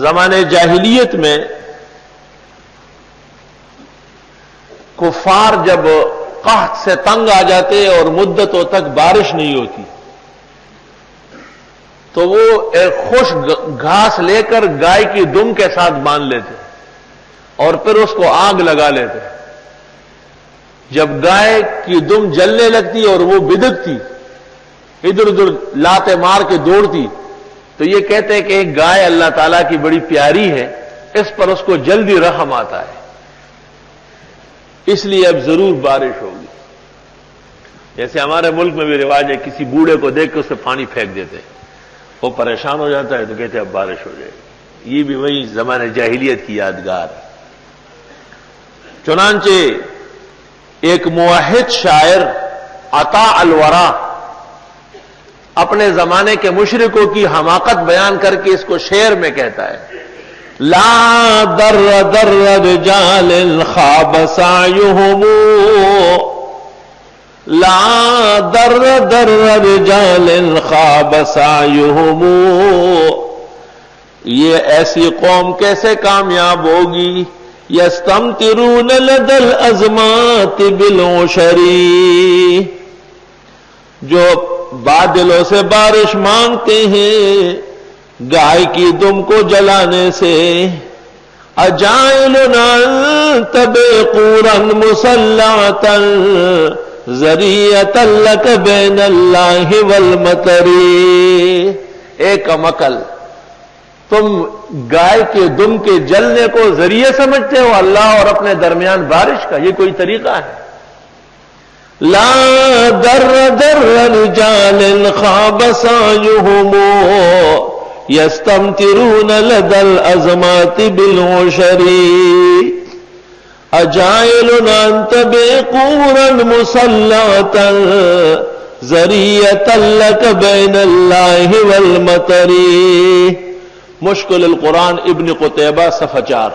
زمانے جاہلیت میں کفار جب قحط سے تنگ آ جاتے اور مدتوں تک بارش نہیں ہوتی تو وہ ایک خشک گھاس لے کر گائے کی دم کے ساتھ باندھ لیتے اور پھر اس کو آگ لگا لیتے. جب گائے کی دم جلنے لگتی اور وہ بدکتی ادھر ادھر لاتے مار کے دوڑتی تو یہ کہتے ہیں کہ ایک گائے اللہ تعالیٰ کی بڑی پیاری ہے, اس پر اس کو جلدی رحم آتا ہے, اس لیے اب ضرور بارش ہوگی. جیسے ہمارے ملک میں بھی رواج ہے, کسی بوڑھے کو دیکھ کے اس سے پانی پھینک دیتے ہیں, وہ پریشان ہو جاتا ہے تو کہتے ہیں اب بارش ہو جائے گی. یہ بھی وہی زمانے جاہلیت کی یادگار ہے. چنانچہ ایک موحد شاعر عطا الورا اپنے زمانے کے مشرکوں کی حماقت بیان کر کے اس کو شعر میں کہتا ہے, لا در در رجال خاب سعیہم, لا در در رجال خواب سعیہم, یہ ایسی قوم کیسے کامیاب ہوگی, یستمطرون لدی الازمات بالعشر, جو بادلوں سے بارش مانگتے ہیں گائے کی دم کو جلانے سے. اجائلنا تبقورا مسلعتا ذریعتا لک بین اللہ والمطر, ایک مکل تم گائے کے دم کے جلنے کو ذریعے سمجھتے ہو اللہ اور اپنے درمیان بارش کا, یہ کوئی طریقہ ہے؟ لا در در رجال خواب سعیہم یستمطرون لدی الازمات بالعشر, اجائلنا انت بقورا مسلعتا ذریعتا لک بین اللہ والمطر. مشکل القرآن ابن قتیبہ صفحہ 4.